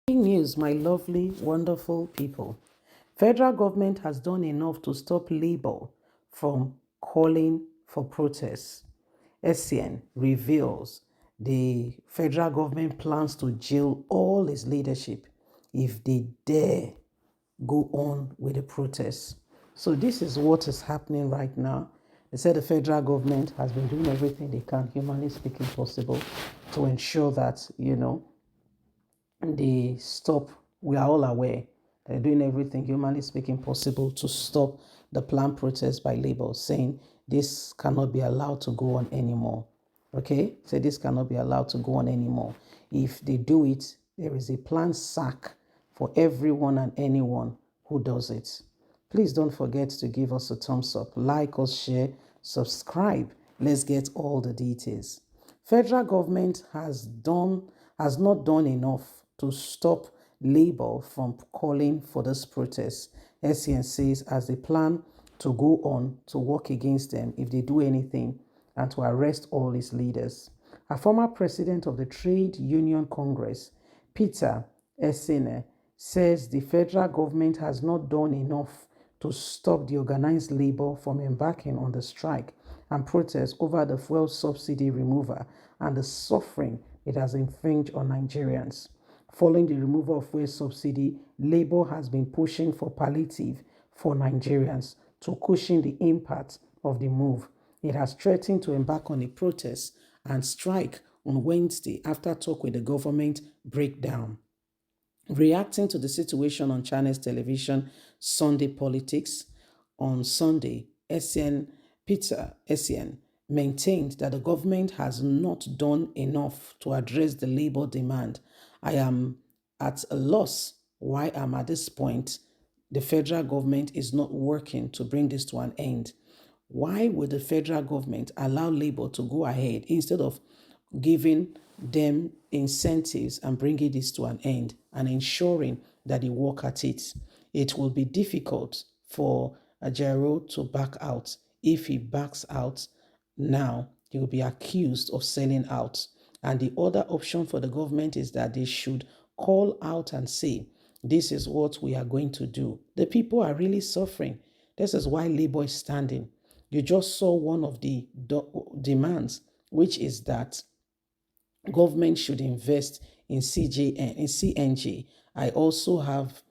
News, my lovely, wonderful people. Federal government has done enough to stop Labour from calling for protests. SCN reveals the federal government plans to jail all its leadership if they dare go on with the protests. So this is what is happening right now. They said the federal government has been doing everything they can, humanly speaking, possible to ensure that, they stop. We are all aware they're doing everything humanly speaking possible to stop the planned protest by Labour, saying this cannot be allowed to go on anymore. Okay, so this cannot be allowed to go on anymore. If they do it, there is a planned sack for everyone and anyone who does it. Please don't forget to give us a thumbs up, like us, share, subscribe. Let's get all the details. Federal government has not done enough to stop Labour from calling for this protest. SCN says as they plan to go on to work against them if they do anything and to arrest all its leaders. A former president of the Trade Union Congress, Peter Essene, says the federal government has not done enough to stop the organized labor from embarking on the strike and protest over the fuel subsidy removal and the suffering it has infringed on Nigerians. Following the removal of fuel subsidy, Labour has been pushing for palliative for Nigerians to cushion the impact of the move. It has threatened to embark on a protest and strike on Wednesday after talk with the government breakdown. Reacting to the situation on China's television Sunday Politics on Sunday, Peter Essien maintained that the government has not done enough to address the labor demand. I am at a loss why I'm at this point. The federal government is not working to bring this to an end. Why would the federal government allow Labour to go ahead instead of giving them incentives and bringing this to an end and ensuring that they work at it? It will be difficult for Ajero to back out. If he backs out now, he will be accused of selling out. And the other option for the government is that they should call out and say, this is what we are going to do. The people are really suffering. This is why Labour is standing. You just saw one of the demands, which is that government should invest in CNG. I also have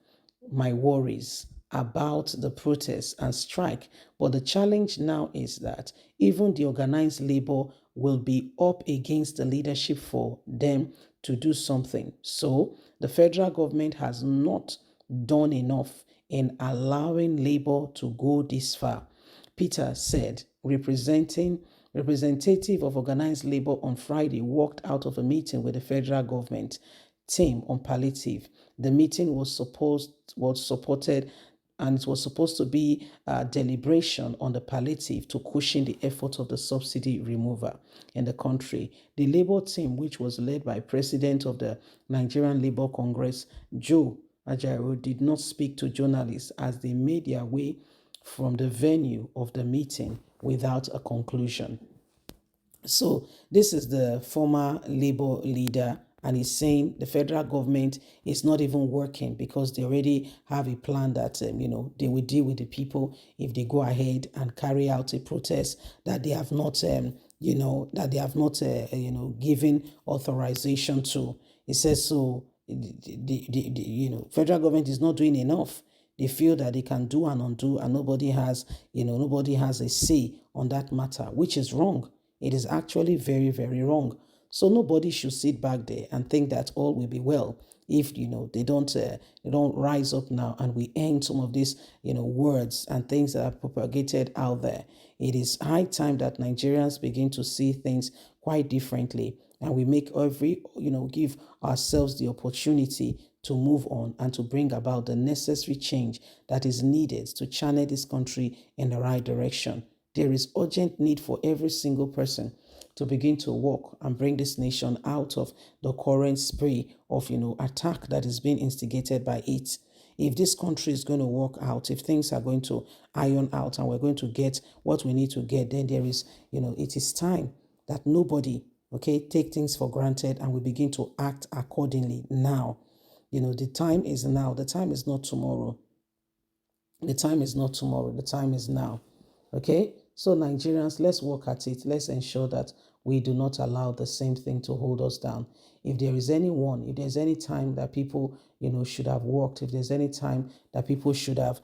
my worries about the protest and strike. But the challenge now is that even the organized labor will be up against the leadership for them to do something. So the federal government has not done enough in allowing labor to go this far. Peter said, representative of organized labor on Friday walked out of a meeting with the federal government team on palliative. The meeting was supported and it was supposed to be a deliberation on the palliative to cushion the effort of the subsidy remover in the country. The Labour team, which was led by President of the Nigerian Labour Congress, Joe Ajaero, did not speak to journalists as they made their way from the venue of the meeting without a conclusion. So this is the former Labour leader, and he's saying the federal government is not even working because they already have a plan that they will deal with the people if they go ahead and carry out a protest that they have not given authorization to. He says so. The federal government is not doing enough. They feel that they can do and undo, and nobody has a say on that matter, which is wrong. It is actually very, very wrong. So nobody should sit back there and think that all will be well if they don't rise up now and we end some of these words and things that are propagated out there. It is high time that Nigerians begin to see things quite differently, and we make give ourselves the opportunity to move on and to bring about the necessary change that is needed to channel this country in the right direction. There is urgent need for every single person to begin to work and bring this nation out of the current spree of attack that is being instigated by it. If this country is going to work out, if things are going to iron out and we're going to get what we need to get, then there is, it is time that nobody, take things for granted and we begin to act accordingly now. The time is now. The time is not tomorrow. The time is not tomorrow. The time is now. Okay? So, Nigerians, let's work at it. Let's ensure that we do not allow the same thing to hold us down. If there is if there's any time that people, should have worked, if there's any time that people should have,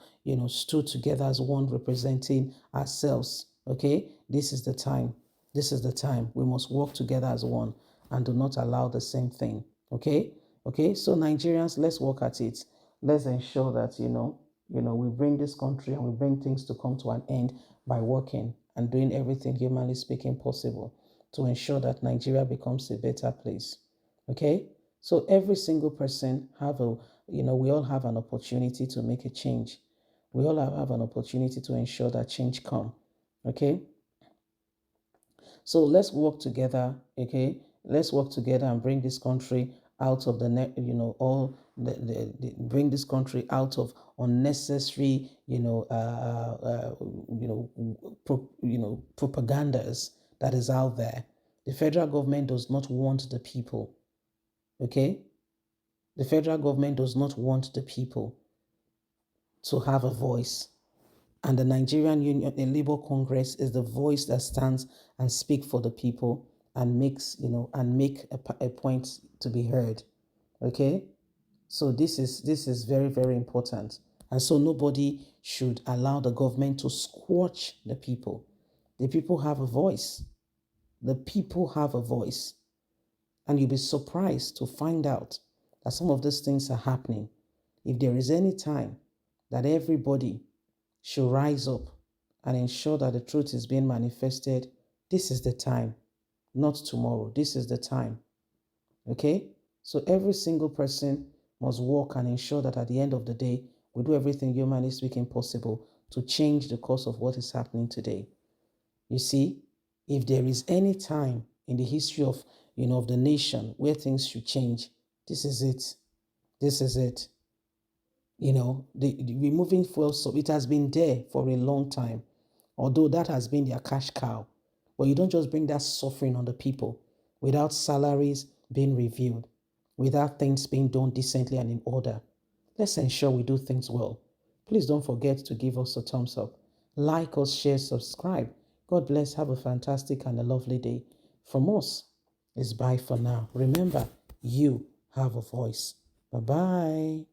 stood together as one representing ourselves, okay? This is the time. This is the time. We must work together as one and do not allow the same thing, okay? Okay, so Nigerians, let's work at it. Let's ensure that, we bring this country and we bring things to come to an end by working and doing everything humanly speaking possible to ensure that Nigeria becomes a better place. Okay? So every single person we all have an opportunity to make a change. We all have an opportunity to ensure that change come. Okay? So let's work together, okay? Let's work together and bring this country out of the net, bring this country out of unnecessary, propagandas that is out there. The federal government does not want the people, okay? The federal government does not want the people to have a voice. And the Nigerian Union, the Labour Congress, is the voice that stands and speaks for the people and makes, and make a point to be heard. Okay? So this is very, very important. And so nobody should allow the government to squash the people. The people have a voice. The people have a voice. And you'll be surprised to find out that some of these things are happening. If there is any time that everybody should rise up and ensure that the truth is being manifested, this is the time, not tomorrow. This is the time. Okay? So every single person must work and ensure that at the end of the day, we do everything humanly speaking possible to change the course of what is happening today. You see, if there is any time in the history of, of the nation where things should change, this is it. This is it. The removing fuel, so it has been there for a long time, although that has been their cash cow. But you don't just bring that suffering on the people without salaries being reviewed, without things being done decently and in order. Let's ensure we do things well. Please don't forget to give us a thumbs up. Like us, share, subscribe. God bless. Have a fantastic and a lovely day. From us, it's bye for now. Remember, you have a voice. Bye-bye.